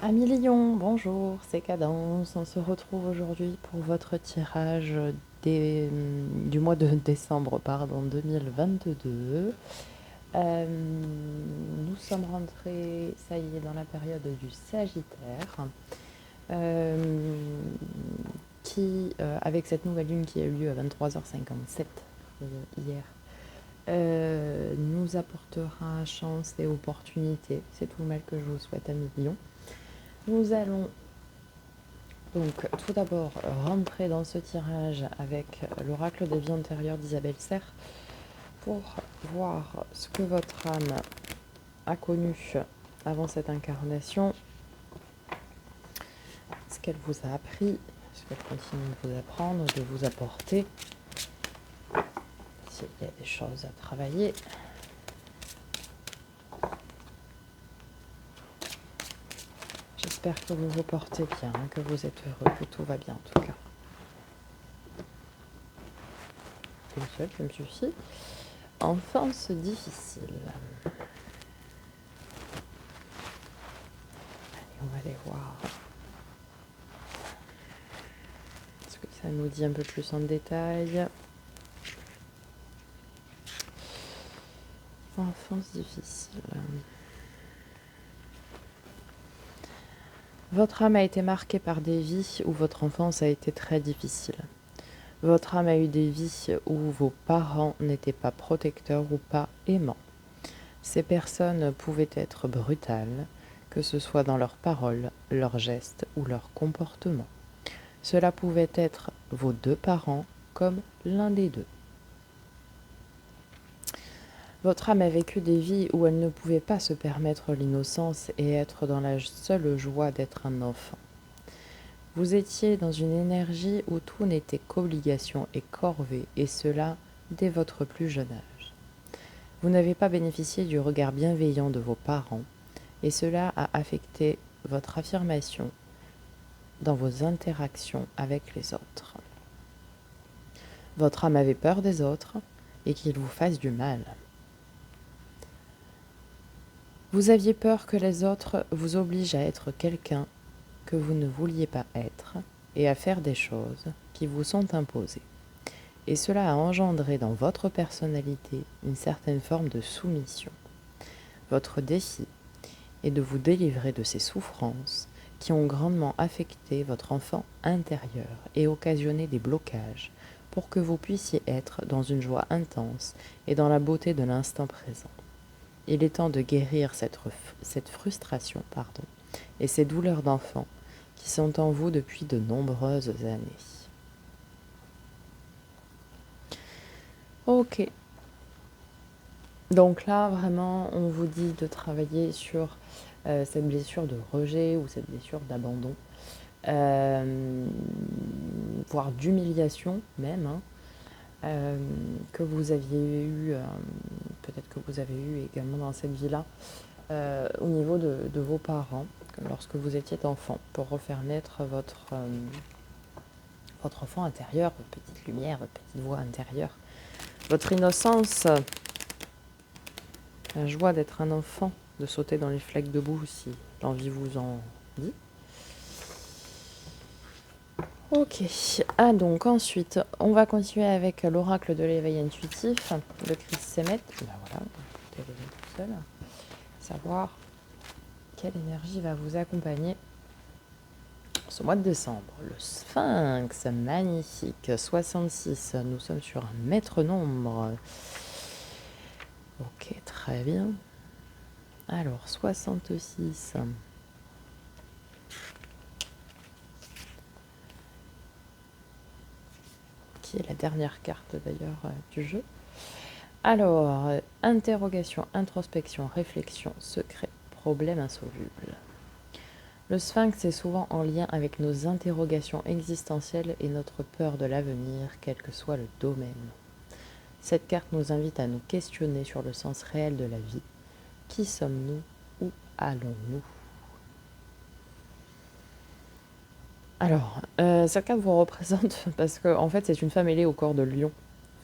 Amis Lion, bonjour, c'est Cadence. On se retrouve aujourd'hui pour votre tirage du mois de décembre 2022. Nous sommes rentrés, ça y est, dans la période du Sagittaire, euh, avec cette nouvelle lune qui a eu lieu à 23h57 hier, nous apportera chance et opportunité. C'est tout le mal que je vous souhaite, amis Lion. Nous allons donc tout d'abord rentrer dans ce tirage avec l'oracle des vies antérieures d'Isabelle Serre pour voir ce que votre âme a connu avant cette incarnation, ce qu'elle vous a appris, ce qu'elle continue de vous apprendre, de vous apporter, s'il y a des choses à travailler. J'espère que vous vous portez bien, que vous êtes heureux, que tout va bien en tout cas. Une seule, ça me suffit. Enfance difficile. Allez, on va aller voir ce que ça nous dit un peu plus en détail. Enfance difficile. Votre âme a été marquée par des vies où votre enfance a été très difficile. Votre âme a eu des vies où vos parents n'étaient pas protecteurs ou pas aimants. Ces personnes pouvaient être brutales, que ce soit dans leurs paroles, leurs gestes ou leurs comportements. Cela pouvait être vos deux parents comme l'un des deux. Votre âme a vécu des vies où elle ne pouvait pas se permettre l'innocence et être dans la seule joie d'être un enfant. Vous étiez dans une énergie où tout n'était qu'obligation et corvée, et cela dès votre plus jeune âge. Vous n'avez pas bénéficié du regard bienveillant de vos parents, et cela a affecté votre affirmation dans vos interactions avec les autres. Votre âme avait peur des autres et qu'ils vous fassent du mal. Vous aviez peur que les autres vous obligent à être quelqu'un que vous ne vouliez pas être et à faire des choses qui vous sont imposées. Et cela a engendré dans votre personnalité une certaine forme de soumission. Votre défi est de vous délivrer de ces souffrances qui ont grandement affecté votre enfant intérieur et occasionné des blocages pour que vous puissiez être dans une joie intense et dans la beauté de l'instant présent. Il est temps de guérir cette frustration et ces douleurs d'enfant qui sont en vous depuis de nombreuses années. Ok. Donc là, vraiment, on vous dit de travailler sur cette blessure de rejet ou cette blessure d'abandon, voire d'humiliation même, que vous aviez eu, peut-être que vous avez eu également dans cette vie-là, au niveau de vos parents, lorsque vous étiez enfant, pour refaire naître votre enfant intérieur, votre petite lumière, votre petite voix intérieure, votre innocence, la joie d'être un enfant, de sauter dans les flaques de boue si l'envie vous en dit. Ok, donc ensuite, on va continuer avec l'oracle de l'éveil intuitif de Chris Semet. Ben voilà, vous pouvez tout seul. Savoir quelle énergie va vous accompagner ce mois de décembre. Le Sphinx, magnifique, 66. Nous sommes sur un maître nombre. Ok, très bien. Alors, 66. Qui est la dernière carte d'ailleurs du jeu. Alors, interrogation, introspection, réflexion, secret, problème insoluble. Le Sphinx est souvent en lien avec nos interrogations existentielles et notre peur de l'avenir, quel que soit le domaine. Cette carte nous invite à nous questionner sur le sens réel de la vie. Qui sommes-nous? Où allons-nous? Alors, cette carte vous représente parce que en fait, c'est une femme ailée au corps de lion,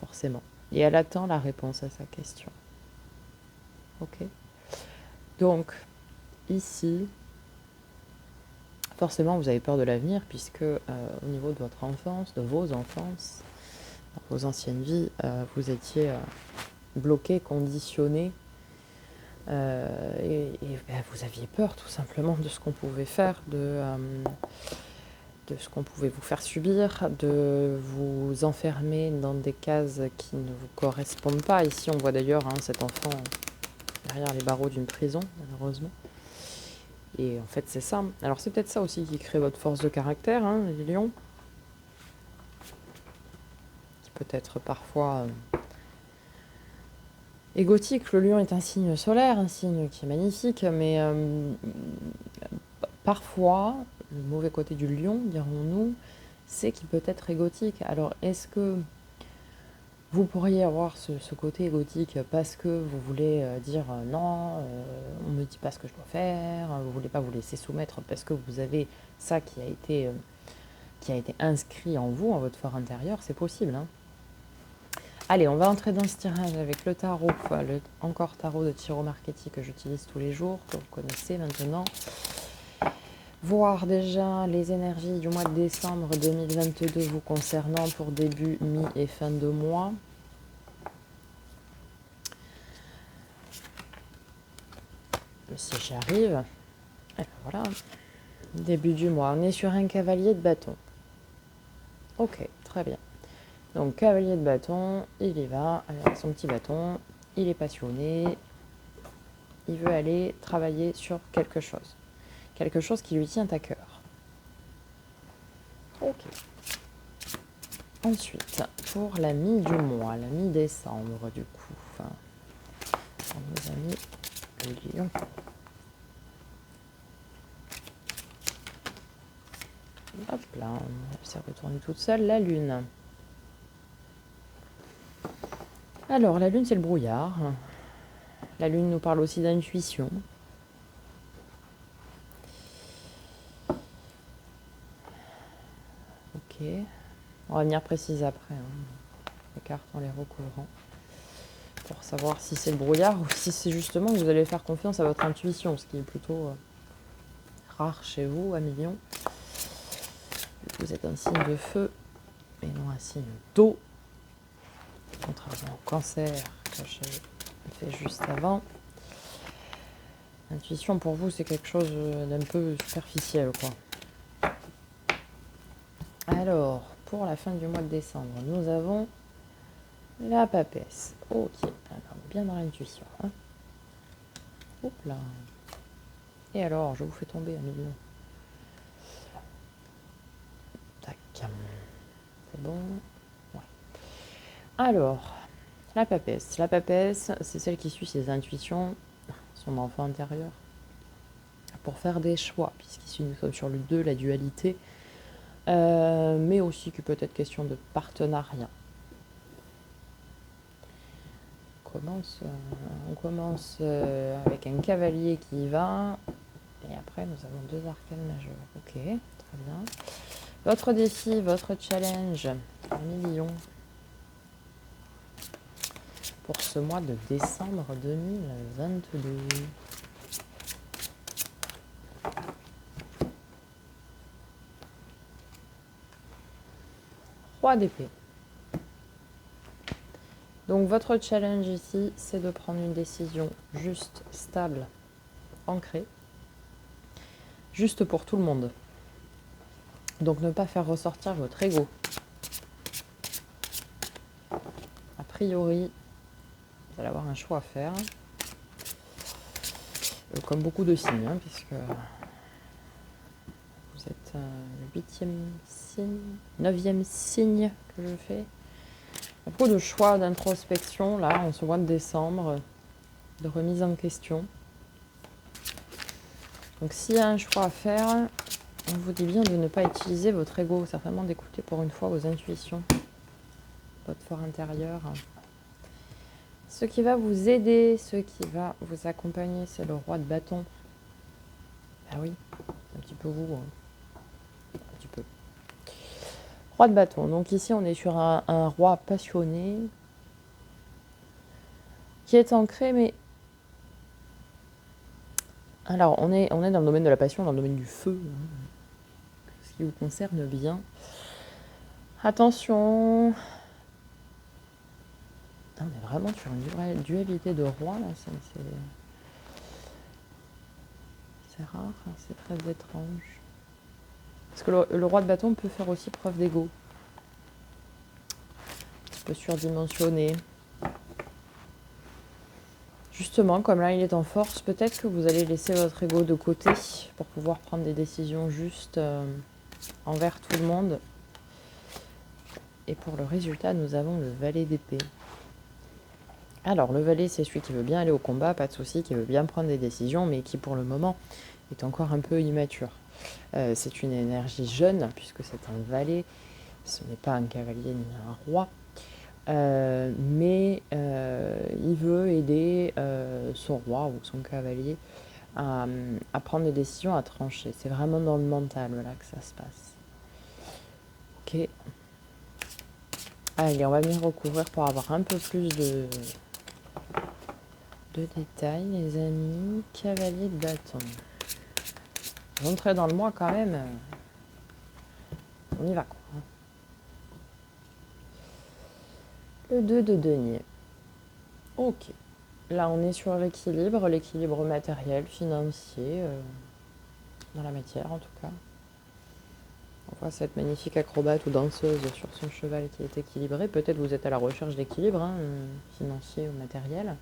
forcément. Et elle attend la réponse à sa question. Ok. Donc, ici, forcément vous avez peur de l'avenir, puisque au niveau de votre enfance, de vos enfances, dans vos anciennes vies, vous étiez bloqué, conditionné, et vous aviez peur tout simplement de ce qu'on pouvait faire, de ce qu'on pouvait vous faire subir, de vous enfermer dans des cases qui ne vous correspondent pas. Ici, on voit d'ailleurs cet enfant derrière les barreaux d'une prison, malheureusement. Et en fait, c'est ça. Alors, c'est peut-être ça aussi qui crée votre force de caractère, les lions. Qui peut être parfois égotique. Le lion est un signe solaire, un signe qui est magnifique, mais parfois, le mauvais côté du lion, dirons-nous, c'est qu'il peut être égotique. Alors, est-ce que vous pourriez avoir ce côté égotique parce que vous voulez dire non, on ne me dit pas ce que je dois faire, vous ne voulez pas vous laisser soumettre parce que vous avez ça qui a été inscrit en vous, en votre fort intérieur, c'est possible. Allez, on va entrer dans ce tirage avec le tarot, encore tarot de Tarot Marchetti que j'utilise tous les jours, que vous connaissez maintenant. Voir déjà les énergies du mois de décembre 2022 vous concernant pour début, mi et fin de mois. Si j'y arrive. Alors voilà, début du mois. On est sur un cavalier de bâton. Ok, très bien. Donc cavalier de bâton, il y va avec son petit bâton, il est passionné, il veut aller travailler sur quelque chose qui lui tient à cœur. Ok. Ensuite, pour la mi du mois, la mi-décembre du coup, pour nos amis les lions. Hop là, elle s'est retournée toute seule, la lune. Alors, la lune, c'est le brouillard. La lune nous parle aussi d'intuition. Ok. On va venir préciser après. Les cartes en les recouvrant. Pour savoir si c'est le brouillard ou si c'est justement que vous allez faire confiance à votre intuition, ce qui est plutôt rare chez vous, amis lions. Vous êtes un signe de feu et non un signe d'eau. Contrairement au cancer que j'ai fait juste avant. L'intuition pour vous, c'est quelque chose d'un peu superficiel, quoi. Alors, pour la fin du mois de décembre, nous avons la papesse. Ok, alors bien dans l'intuition. Hop là. Et alors, je vous fais tomber un million. Tac. C'est bon. Ouais. Alors, la papesse. La papesse, c'est celle qui suit ses intuitions, son enfant intérieur, pour faire des choix, puisqu'ici nous sommes sur le 2, la dualité, mais aussi qui peut être question de partenariat. On commence avec un cavalier qui y va, et après nous avons 2 arcanes majeurs. Ok, très bien. Votre défi, votre challenge, 1 million pour ce mois de décembre 2022. Roi d'épée. Donc votre challenge ici, c'est de prendre une décision juste, stable, ancrée, juste pour tout le monde. Donc ne pas faire ressortir votre ego. A priori, vous allez avoir un choix à faire. Comme beaucoup de signes, puisque vous êtes le 8e signe, 9e signe que je fais. Beaucoup de choix d'introspection, là, en ce mois de décembre, de remise en question. Donc s'il y a un choix à faire, on vous dit bien de ne pas utiliser votre ego, certainement d'écouter pour une fois vos intuitions, votre fort intérieur. Ce qui va vous aider, ce qui va vous accompagner, c'est le roi de bâton. Ah oui, un petit peu vous, un petit peu. Roi de bâton. Donc ici, on est sur un roi passionné qui est ancré, mais... Alors, on est dans le domaine de la passion, dans le domaine du feu. qui vous concerne bien. Attention. On est vraiment sur une dualité de roi, là. C'est rare, hein, c'est très étrange. Parce que le roi de bâton peut faire aussi preuve d'ego. Un petit peu surdimensionné. Justement, comme là il est en force, peut-être que vous allez laisser votre ego de côté pour pouvoir prendre des décisions justes envers tout le monde. Et pour le résultat, nous avons le valet d'épée. Alors, le valet, c'est celui qui veut bien aller au combat, pas de souci, qui veut bien prendre des décisions, mais qui pour le moment est encore un peu immature. C'est une énergie jeune, puisque c'est un valet, ce n'est pas un cavalier ni un roi. Mais il veut aider son roi ou son cavalier à prendre des décisions, à trancher. C'est vraiment dans le mental là que ça se passe. Ok. Allez, on va venir recouvrir pour avoir un peu plus de détails, les amis. Cavalier de bâton. Rentrer dans le mois quand même. On y va quoi. Le 2 de denier. Ok. Là, on est sur l'équilibre matériel, financier, dans la matière en tout cas. On voit cette magnifique acrobate ou danseuse sur son cheval qui est équilibré. Peut-être vous êtes à la recherche d'équilibre, hein, financier ou matériel.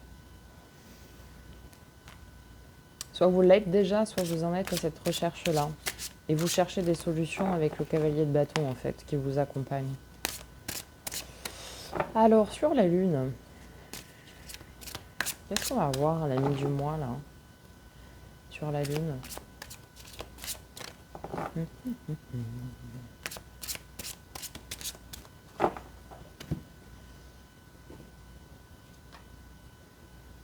Soit vous l'êtes déjà, soit vous en êtes à cette recherche-là. Et vous cherchez des solutions avec le cavalier de bâton, en fait, qui vous accompagne. Alors, sur la lune, qu'est-ce qu'on va voir à la nuit du mois, là, sur la lune?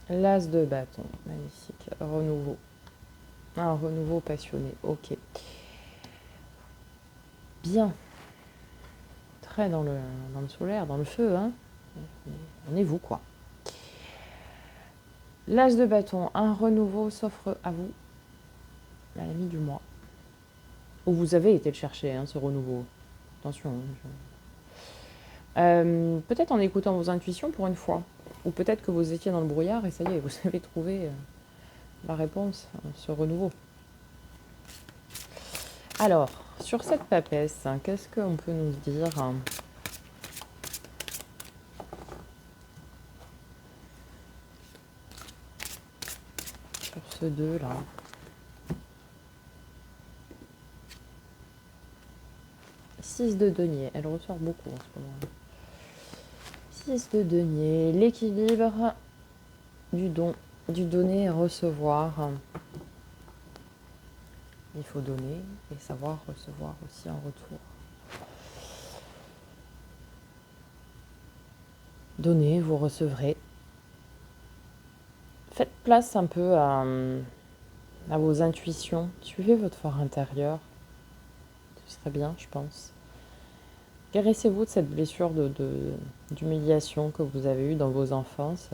L'as de bâton, magnifique, renouveau. Un renouveau passionné, ok. Bien. Très dans le solaire, dans le feu, hein. On est vous, quoi. L'as de bâton, un renouveau s'offre à vous à la mi du mois. Où vous avez été le chercher, hein, ce renouveau. Attention. Peut-être en écoutant vos intuitions pour une fois. Ou peut-être que vous étiez dans le brouillard et ça y est, vous avez trouvé la réponse, ce renouveau. Alors, sur cette papesse, hein, qu'est-ce qu'on peut nous dire sur ce 2 là? Six de denier, elle ressort beaucoup en ce moment. 6 de denier, l'équilibre du don, du donner et recevoir. Il faut donner et savoir recevoir aussi en retour. Donnez, vous recevrez. Faites place un peu à vos intuitions. Suivez votre fort intérieur. Ce serait bien, je pense. Guérissez-vous de cette blessure d'humiliation que vous avez eue dans vos enfances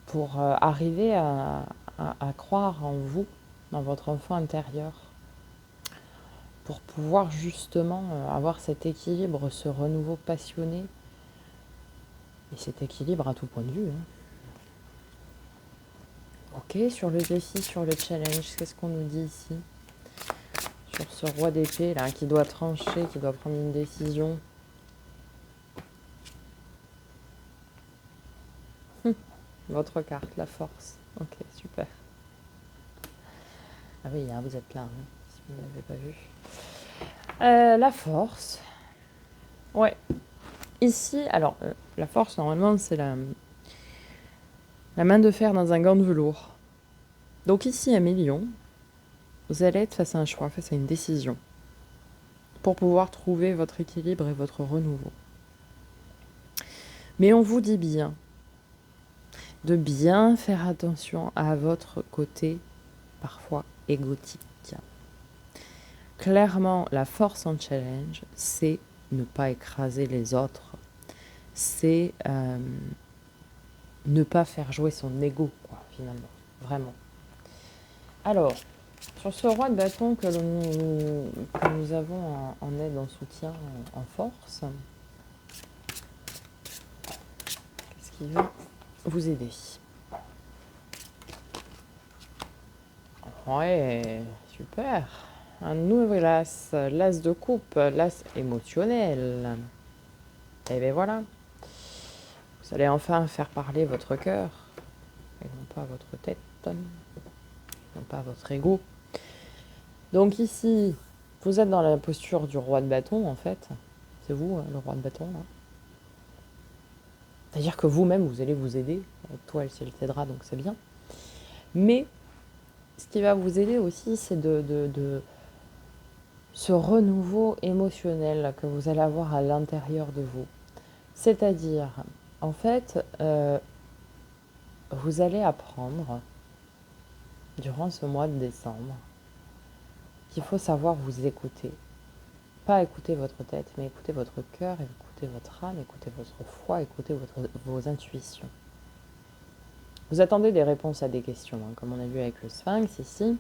pour arriver à croire en vous, dans votre enfant intérieur, pour pouvoir justement avoir cet équilibre, ce renouveau passionné, et cet équilibre à tout point de vue. Hein. Ok, sur le défi, sur le challenge, qu'est-ce qu'on nous dit ici? Sur ce roi d'épée là, qui doit trancher, qui doit prendre une décision. Votre carte, la force. Ok, super. Ah oui, hein, vous êtes là, hein, si vous ne l'avez pas vu. La force. Ouais. Ici, alors, la force, normalement, c'est la main de fer dans un gant de velours. Donc ici, à Million, vous allez être face à un choix, face à une décision, pour pouvoir trouver votre équilibre et votre renouveau. Mais on vous dit bien de bien faire attention à votre côté, parfois égotique. Clairement, la force en challenge, c'est ne pas écraser les autres. C'est ne pas faire jouer son ego, quoi, finalement. Vraiment. Alors, Sur ce roi de bâton que nous avons en aide, en soutien, en force, qu'est-ce qui va vous aider? Ouais, super. Un nouvel as, l'as de coupe, l'as émotionnel. Et bien voilà, vous allez enfin faire parler votre cœur, et non pas votre tête, non pas votre ego. Donc ici, vous êtes dans la posture du roi de bâton, en fait. C'est vous, le roi de bâton, là. C'est-à-dire que vous-même, vous allez vous aider. Toi, elle ciel t'aidera, donc c'est bien. Mais ce qui va vous aider aussi, c'est de ce renouveau émotionnel que vous allez avoir à l'intérieur de vous. C'est-à-dire, en fait, vous allez apprendre, durant ce mois de décembre, qu'il faut savoir vous écouter. Pas écouter votre tête, mais écouter votre cœur, écouter votre âme, écouter votre foi, écouter vos intuitions. Vous attendez des réponses à des questions, hein, comme on a vu avec le Sphinx ici.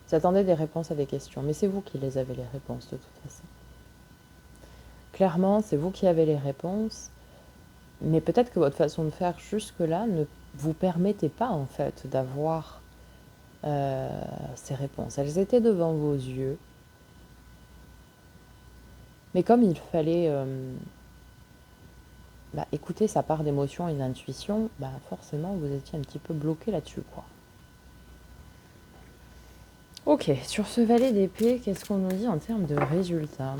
Vous attendez des réponses à des questions, mais c'est vous qui les avez les réponses de toute façon. Clairement, c'est vous qui avez les réponses, mais peut-être que votre façon de faire jusque-là ne vous permettait pas en fait d'avoir ces réponses. Elles étaient devant vos yeux, mais comme il fallait écouter sa part d'émotion et d'intuition, forcément vous étiez un petit peu bloqué là-dessus, quoi. Ok, sur ce valet d'épée, qu'est-ce qu'on nous dit en termes de résultats?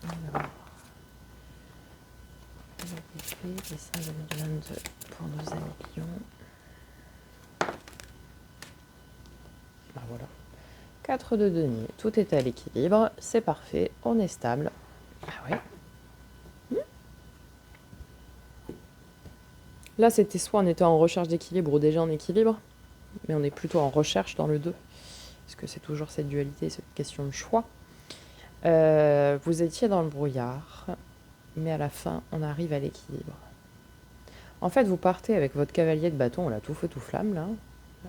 Alors, valet d'épée, dessin 2022 pour nos amis lions. Voilà. 4 de denier, tout est à l'équilibre, c'est parfait, on est stable. Ah ouais. Là, c'était soit on était en recherche d'équilibre ou déjà en équilibre, mais on est plutôt en recherche dans le 2, parce que c'est toujours cette dualité, cette question de choix. Vous étiez dans le brouillard, mais à la fin, on arrive à l'équilibre. En fait, vous partez avec votre cavalier de bâton, là, tout feu, tout flamme, là,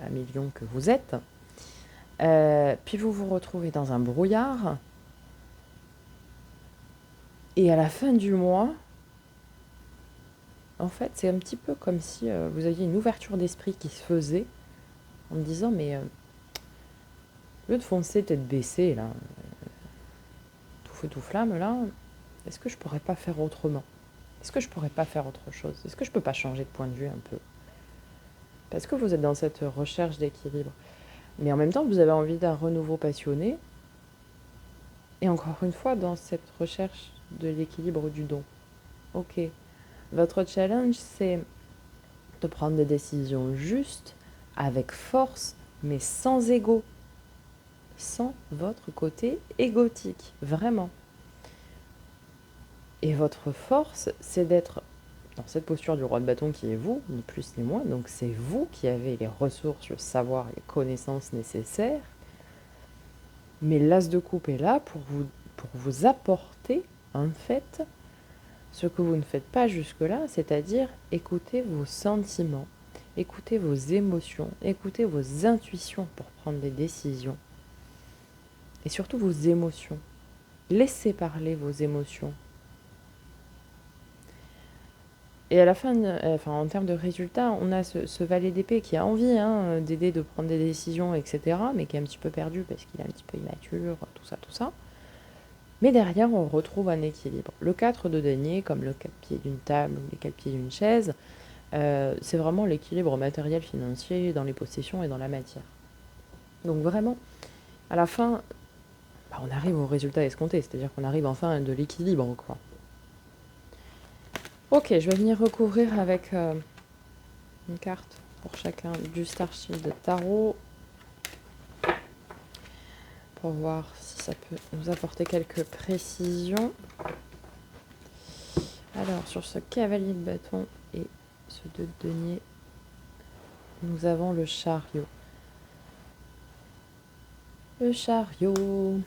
à million que vous êtes. Puis vous vous retrouvez dans un brouillard. Et à la fin du mois, en fait, c'est un petit peu comme si vous aviez une ouverture d'esprit qui se faisait en me disant, mais au lieu de foncer tête baissée, là, tout feu, tout flamme, là, est-ce que je pourrais pas faire autrement? Est-ce que je pourrais pas faire autre chose? Est-ce que je peux pas changer de point de vue un peu? Parce que vous êtes dans cette recherche d'équilibre. Mais en même temps, vous avez envie d'un renouveau passionné. Et encore une fois, dans cette recherche de l'équilibre du don. Ok. Votre challenge, c'est de prendre des décisions justes, avec force, mais sans ego. Sans votre côté égotique. Vraiment. Et votre force, c'est d'être dans cette posture du roi de bâton qui est vous, ni plus ni moins. Donc c'est vous qui avez les ressources, le savoir, les connaissances nécessaires. Mais l'as de coupe est là pour vous apporter, en fait, ce que vous ne faites pas jusque-là, c'est-à-dire écouter vos sentiments, écouter vos émotions, écouter vos intuitions pour prendre des décisions. Et surtout vos émotions. Laissez parler vos émotions. Et à la fin, en termes de résultats, on a ce valet d'épée qui a envie d'aider, de prendre des décisions, etc., mais qui est un petit peu perdu parce qu'il est un petit peu immature, tout ça, tout ça. Mais derrière, on retrouve un équilibre. Le 4 de denier, comme le 4 pieds d'une table ou les 4 pieds d'une chaise, c'est vraiment l'équilibre matériel financier dans les possessions et dans la matière. Donc vraiment, à la fin, on arrive au résultat escompté, c'est-à-dire qu'on arrive enfin à de l'équilibre, quoi. Ok, je vais venir recouvrir avec une carte pour chacun du Starshield Tarot pour voir si ça peut nous apporter quelques précisions. Alors, sur ce cavalier de bâton et ce 2 de denier, nous avons le chariot. Le chariot.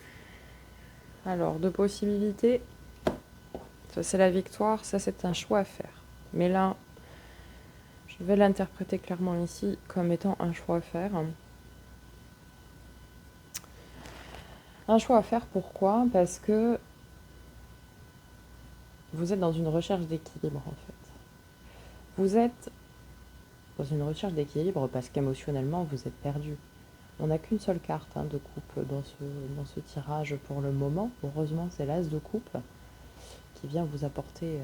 Alors, deux possibilités. Ça, c'est la victoire. Ça, c'est un choix à faire. Mais là, je vais l'interpréter clairement ici comme étant un choix à faire. Un choix à faire, pourquoi? Parce que vous êtes dans une recherche d'équilibre, en fait. Vous êtes dans une recherche d'équilibre parce qu'émotionnellement, vous êtes perdu. On n'a qu'une seule carte de coupe dans ce tirage pour le moment. Heureusement, c'est l'as de coupe qui vient vous apporter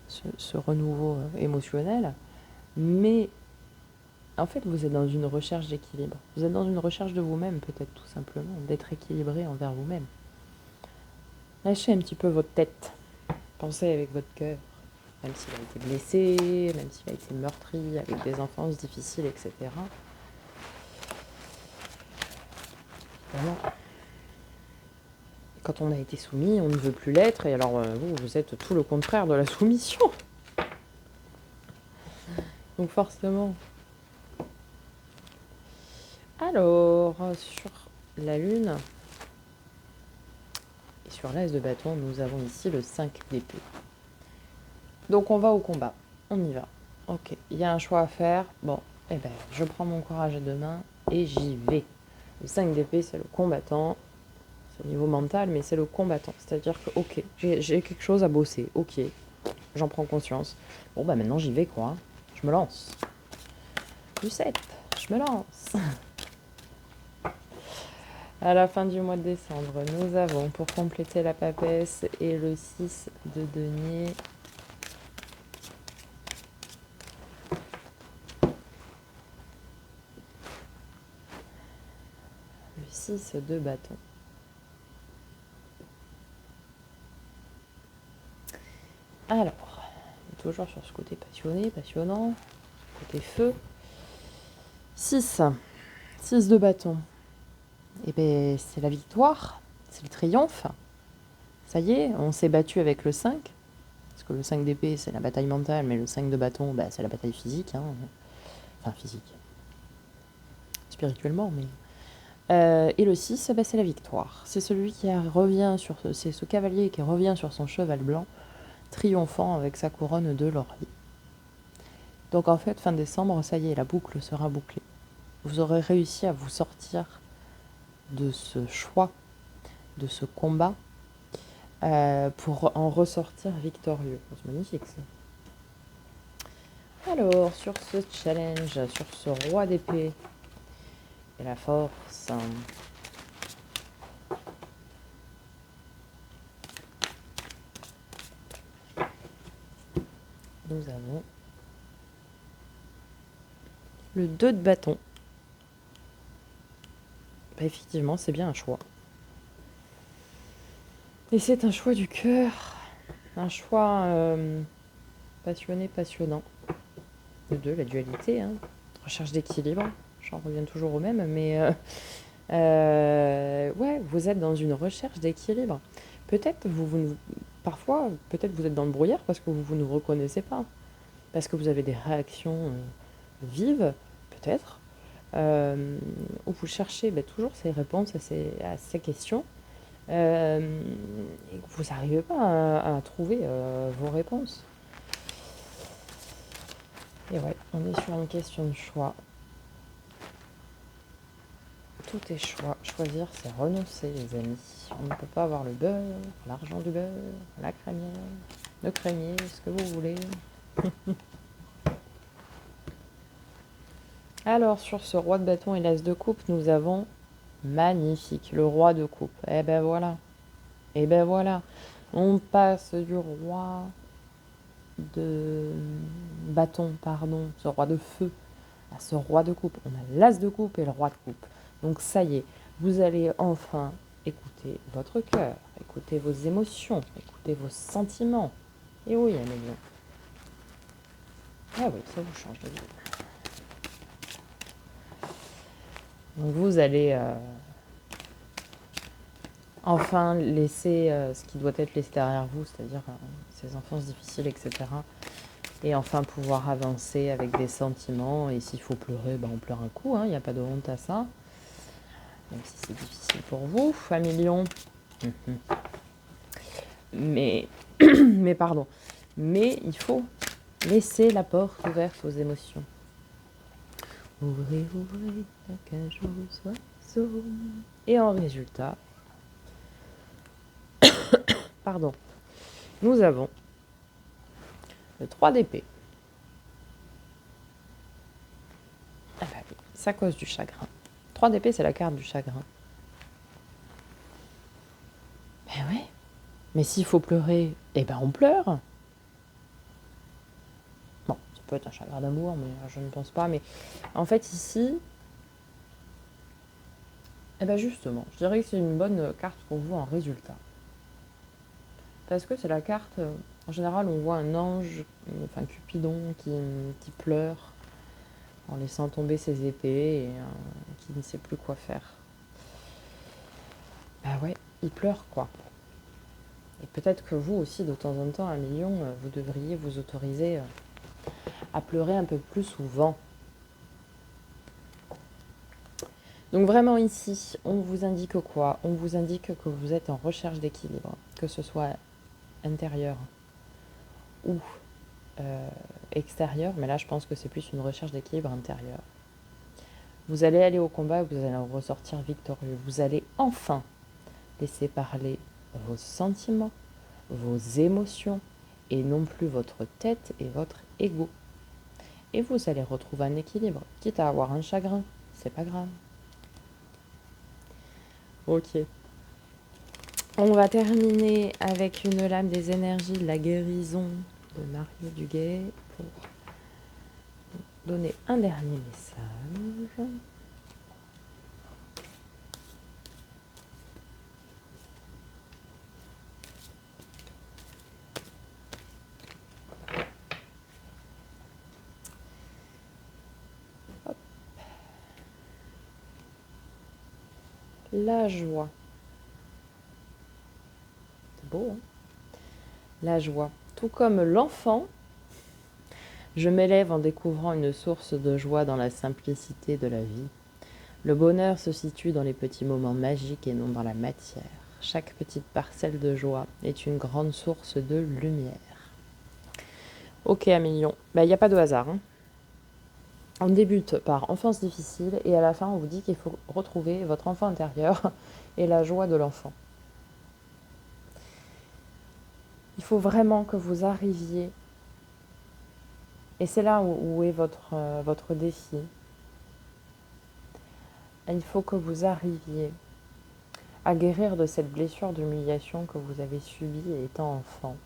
ce renouveau émotionnel. Mais en fait, vous êtes dans une recherche d'équilibre. Vous êtes dans une recherche de vous-même, peut-être tout simplement, d'être équilibré envers vous-même. Lâchez un petit peu votre tête. Pensez avec votre cœur. Même s'il a été blessé, même s'il a été meurtri, avec des enfances difficiles, etc. Vraiment. Quand on a été soumis, on ne veut plus l'être. Et alors, vous êtes tout le contraire de la soumission. Donc forcément. Alors, sur la lune et sur l'as de bâton, nous avons ici le 5 d'épée. Donc on va au combat. On y va. Ok, il y a un choix à faire. Bon, eh ben, je prends mon courage à deux mains et j'y vais. Le 5 d'épée, c'est le combattant. C'est au niveau mental, mais c'est le combattant. C'est-à-dire que, ok, j'ai quelque chose à bosser. Ok, j'en prends conscience. Bon, bah maintenant j'y vais, quoi. Je me lance. Du 7, je me lance. À la fin du mois de décembre, nous avons, pour compléter la papesse, et le 6 de denier. Le 6 de bâton. Alors, toujours sur ce côté passionné, passionnant, côté feu. 6 de bâton. Et bien, c'est la victoire, c'est le triomphe. Ça y est, on s'est battu avec le 5. Parce que le 5 d'épée, c'est la bataille mentale, mais le 5 de bâton, c'est la bataille physique. Enfin, physique. Spirituellement, mais... et le 6, c'est la victoire. C'est celui qui revient sur... C'est ce cavalier qui revient sur son cheval blanc, triomphant avec sa couronne de laurier. Donc en fait, fin décembre, ça y est, la boucle sera bouclée. Vous aurez réussi à vous sortir de ce choix, de ce combat, pour en ressortir victorieux. C'est magnifique ça. Alors, sur ce challenge, sur ce roi d'épée et la force, nous avons le 2 de bâton. Effectivement, c'est bien un choix. Et c'est un choix du cœur, un choix passionné, passionnant. Le 2, la dualité, recherche d'équilibre. J'en reviens toujours au même, mais ouais, vous êtes dans une recherche d'équilibre. Peut-être parfois, peut-être vous êtes dans le brouillard parce que vous ne vous reconnaissez pas, parce que vous avez des réactions vives, peut-être, où vous cherchez toujours ces réponses à ces questions, et que vous n'arrivez pas à trouver vos réponses. Et ouais, on est sur une question de choix. Tout est choix. Choisir, c'est renoncer, les amis. On ne peut pas avoir le beurre, l'argent du beurre, la crémière, le crémier, ce que vous voulez. Alors, sur ce roi de bâton et l'as de coupe, nous avons magnifique, le roi de coupe. Eh ben voilà. Et ben voilà. On passe du roi de bâton, pardon, ce roi de feu, à ce roi de coupe. On a l'as de coupe et le roi de coupe. Donc ça y est, vous allez enfin écouter votre cœur, écouter vos émotions, écouter vos sentiments. Et oui, Amélie. Ah oui, ça vous change de vie. Donc vous allez enfin laisser ce qui doit être laissé derrière vous, c'est-à-dire ces enfances difficiles, etc. Et enfin pouvoir avancer avec des sentiments. Et s'il faut pleurer, on pleure un coup, il n'y a pas de honte à ça. Même si c'est difficile pour vous, familion. Mais, mais pardon. Mais il faut laisser la porte ouverte aux émotions. Ouvrez, ouvrez, la cage aux oiseaux. Et en résultat, pardon, nous avons le 3 d'épée. Ah bah oui, ça cause du chagrin. 3 d'épée, c'est la carte du chagrin. Ben oui. Mais s'il faut pleurer, eh ben on pleure. Bon, ça peut être un chagrin d'amour, mais je ne pense pas. Mais en fait, ici, eh ben justement, je dirais que c'est une bonne carte pour vous en résultat. Parce que c'est la carte, en général, on voit un ange, enfin Cupidon, qui pleure en laissant tomber ses épées et qui ne sait plus quoi faire. Bah ouais, il pleure quoi. Et peut-être que vous aussi, de temps en temps, 1 million, vous devriez vous autoriser à pleurer un peu plus souvent. Donc vraiment ici, on vous indique quoi? On vous indique que vous êtes en recherche d'équilibre, que ce soit intérieur ou extérieur, mais là je pense que c'est plus une recherche d'équilibre intérieur. Vous allez aller au combat et vous allez en ressortir victorieux. Vous allez enfin laisser parler vos sentiments, vos émotions, et non plus votre tête et votre ego. Et vous allez retrouver un équilibre, quitte à avoir un chagrin, c'est pas grave. Ok. On va terminer avec une lame des énergies de la guérison de Mario Duguay pour donner un dernier message. Hop. La joie. C'est beau, hein? La joie. Tout comme l'enfant, je m'élève en découvrant une source de joie dans la simplicité de la vie. Le bonheur se situe dans les petits moments magiques et non dans la matière. Chaque petite parcelle de joie est une grande source de lumière. Ok, 1 million. Il n'y a pas de hasard, hein. On débute par enfance difficile et à la fin, on vous dit qu'il faut retrouver votre enfant intérieur et la joie de l'enfant. Il faut vraiment que vous arriviez, et c'est là où est votre défi. Il faut que vous arriviez à guérir de cette blessure d'humiliation que vous avez subie étant enfant.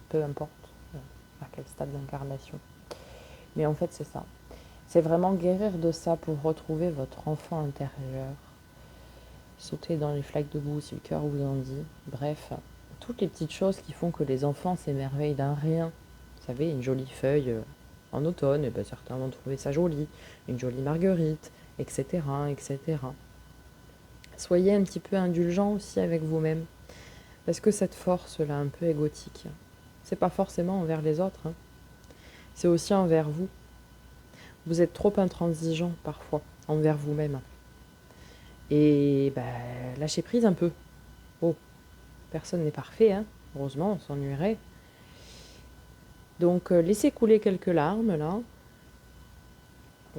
Peu importe à quel stade d'incarnation. Mais en fait, c'est ça. C'est vraiment guérir de ça pour retrouver votre enfant intérieur. Sauter dans les flaques de boue si le cœur vous en dit. Bref, toutes les petites choses qui font que les enfants s'émerveillent d'un rien. Vous savez, une jolie feuille en automne, et ben certains vont trouver ça joli. Une jolie marguerite, etc., etc. Soyez un petit peu indulgent aussi avec vous-même. Parce que cette force-là, un peu égotique, c'est pas forcément envers les autres, hein. C'est aussi envers vous. Vous êtes trop intransigeant parfois envers vous-même. Et bah, lâchez prise un peu. Oh, personne n'est parfait, hein. Heureusement, on s'ennuierait. Donc, laissez couler quelques larmes, là.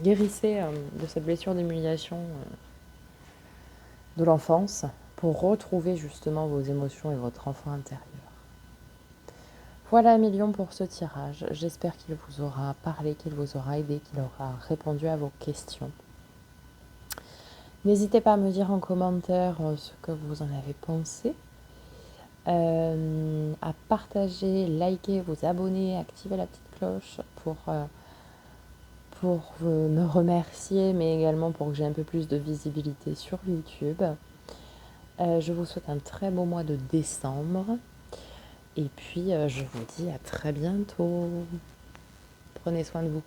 Guérissez de cette blessure d'humiliation de l'enfance pour retrouver justement vos émotions et votre enfant intérieur. Voilà 1 million pour ce tirage. J'espère qu'il vous aura parlé, qu'il vous aura aidé, qu'il aura répondu à vos questions. N'hésitez pas à me dire en commentaire ce que vous en avez pensé. À partager, liker, vous abonner, activer la petite cloche pour me remercier, mais également pour que j'ai un peu plus de visibilité sur YouTube. Je vous souhaite un très beau mois de décembre. Et puis, je vous dis à très bientôt. Prenez soin de vous.